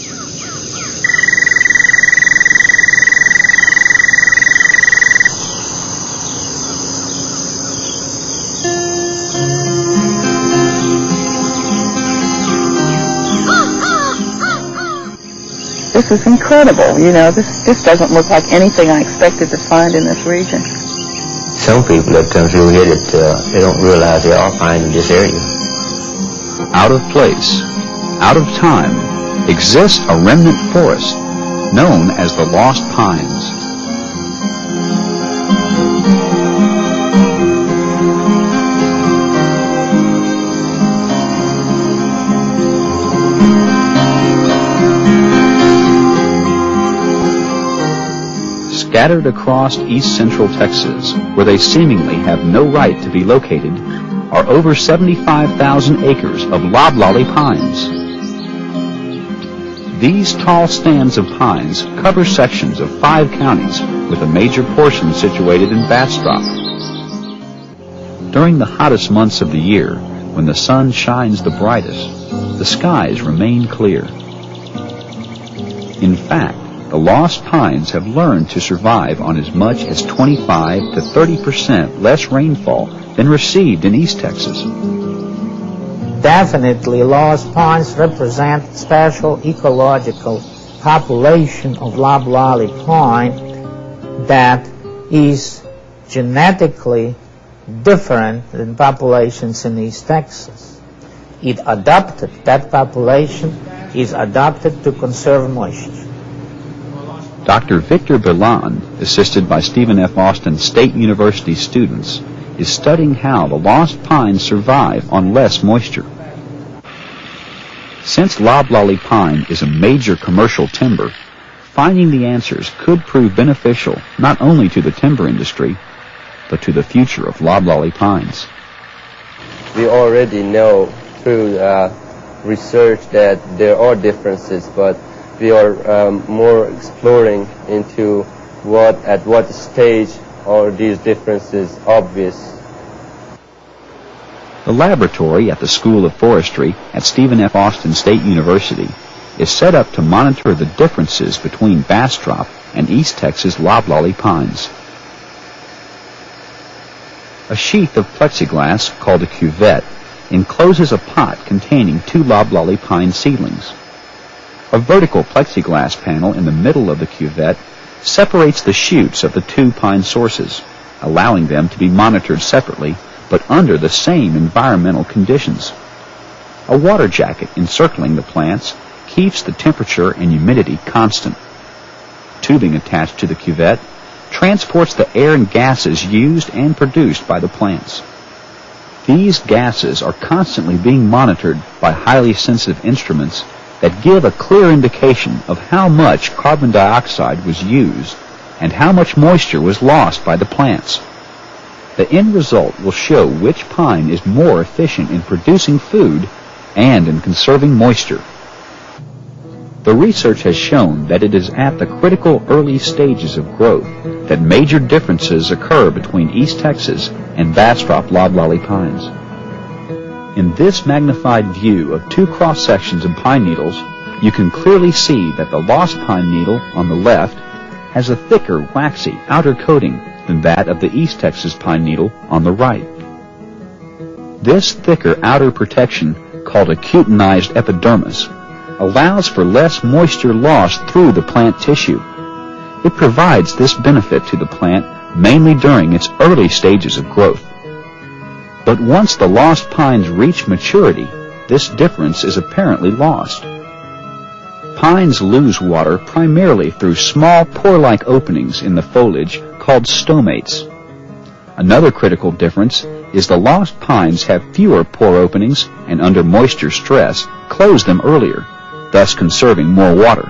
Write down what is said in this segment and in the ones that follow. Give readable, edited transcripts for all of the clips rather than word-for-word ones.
This is incredible. You know, this doesn't look like anything I expected to find in this region. Some people that come through here, they don't realize they are finding this area. Out of place, out of time, exists a remnant forest known as the Lost Pines. Scattered across east-central Texas, where they seemingly have no right to be located, are over 75,000 acres of loblolly pines. These tall stands of pines cover sections of 5 counties, with a major portion situated in Bastrop. During the hottest months of the year, when the sun shines the brightest, the skies remain clear. In fact, the Lost Pines have learned to survive on as much as 25 to 30% less rainfall than received in East Texas. Definitely, Lost Pines represent special ecological population of loblolly pine that is genetically different than populations in East Texas. That population is adapted to conserve moisture. Dr. Victor Bilan, assisted by Stephen F. Austin State University students, is studying how the Lost Pines survive on less moisture. Since loblolly pine is a major commercial timber, finding the answers could prove beneficial not only to the timber industry, but to the future of loblolly pines. We already know through research that there are differences, but we are more exploring into at what stage are these differences obvious. The laboratory at the School of Forestry at Stephen F. Austin State University is set up to monitor the differences between Bastrop and East Texas loblolly pines. A sheath of plexiglass called a cuvette encloses a pot containing 2 loblolly pine seedlings. A vertical plexiglass panel in the middle of the cuvette separates the shoots of the 2 pine sources, allowing them to be monitored separately but under the same environmental conditions. A water jacket encircling the plants keeps the temperature and humidity constant. Tubing attached to the cuvette transports the air and gases used and produced by the plants. These gases are constantly being monitored by highly sensitive instruments that give a clear indication of how much carbon dioxide was used and how much moisture was lost by the plants. The end result will show which pine is more efficient in producing food and in conserving moisture. The research has shown that it is at the critical early stages of growth that major differences occur between East Texas and Bastrop loblolly pines. In this magnified view of 2 cross-sections of pine needles, you can clearly see that the Lost Pine needle on the left has a thicker, waxy outer coating than that of the East Texas pine needle on the right. This thicker outer protection, called a cutinized epidermis, allows for less moisture lost through the plant tissue. It provides this benefit to the plant mainly during its early stages of growth. But once the Lost Pines reach maturity, this difference is apparently lost. Pines lose water primarily through small pore-like openings in the foliage called stomates. Another critical difference is the Lost Pines have fewer pore openings and under moisture stress close them earlier, thus conserving more water.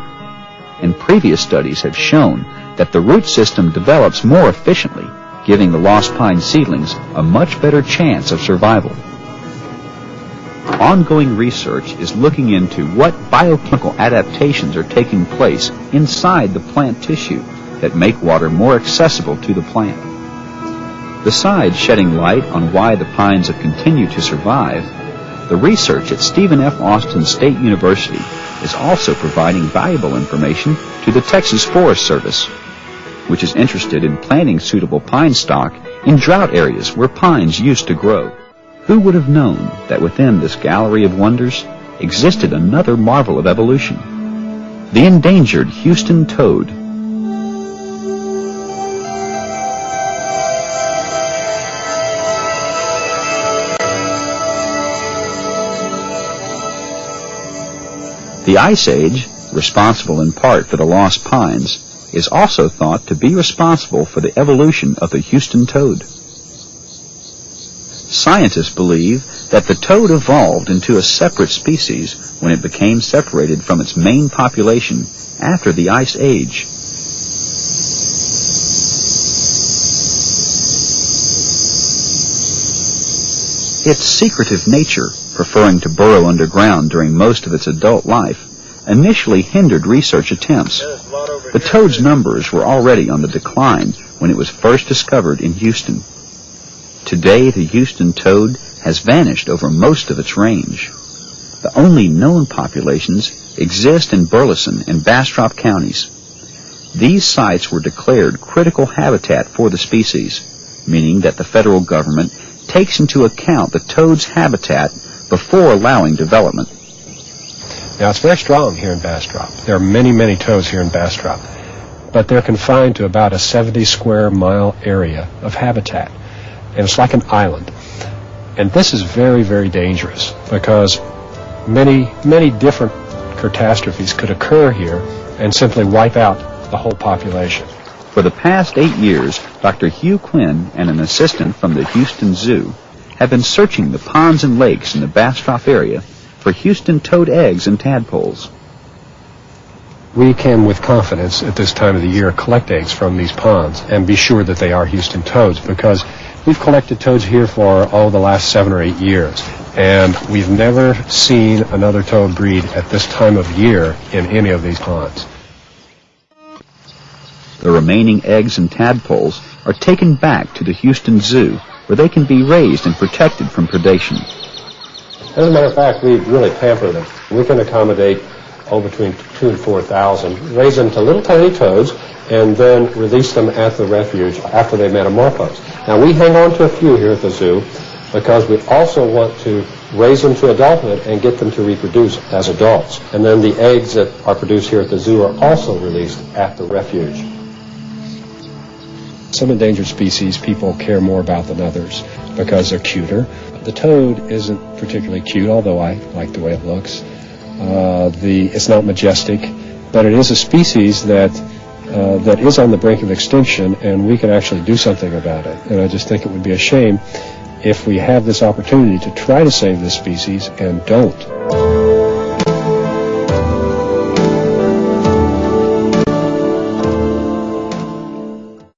And previous studies have shown that the root system develops more efficiently, giving the Lost Pine seedlings a much better chance of survival. Ongoing research is looking into what biochemical adaptations are taking place inside the plant tissue that make water more accessible to the plant. Besides shedding light on why the pines have continued to survive, The research at Stephen F. Austin State University is also providing valuable information to the Texas Forest Service, which is interested in planting suitable pine stock in drought areas where pines used to grow. Who would have known that within this gallery of wonders existed another marvel of evolution? The endangered Houston toad. The Ice Age, responsible in part for the lost pines, is also thought to be responsible for the evolution of the Houston toad. Scientists believe that the toad evolved into a separate species when it became separated from its main population after the Ice Age. Its secretive nature, preferring to burrow underground during most of its adult life, initially hindered research attempts. The toad's numbers were already on the decline when it was first discovered in Houston. Today, the Houston toad has vanished over most of its range. The only known populations exist in Burleson and Bastrop counties. These sites were declared critical habitat for the species, meaning that the federal government takes into account the toad's habitat before allowing development. Now, it's very strong here in Bastrop. There are many, many toads here in Bastrop, but they're confined to about a 70 square mile area of habitat, and it's like an island. And this is very, very dangerous because many, many different catastrophes could occur here and simply wipe out the whole population. For the past 8 years, Dr. Hugh Quinn and an assistant from the Houston Zoo have been searching the ponds and lakes in the Bastrop area for Houston toad eggs and tadpoles. We can, with confidence at this time of the year, collect eggs from these ponds and be sure that they are Houston toads, because we've collected toads here for the last 7 or 8 years, and we've never seen another toad breed at this time of year in any of these ponds. The remaining eggs and tadpoles are taken back to the Houston Zoo, where they can be raised and protected from predation. As a matter of fact, we really pamper them. We can accommodate between 2,000 and 4,000, raise them to little tiny toads, and then release them at the refuge after they metamorphose. Now, we hang on to a few here at the zoo because we also want to raise them to adulthood and get them to reproduce as adults. And then the eggs that are produced here at the zoo are also released at the refuge. Some endangered species people care more about than others because they're cuter. The toad isn't particularly cute, although I like the way it looks. It's not majestic, but it is a species that is on the brink of extinction, and we can actually do something about it. And I just think it would be a shame if we have this opportunity to try to save this species and don't.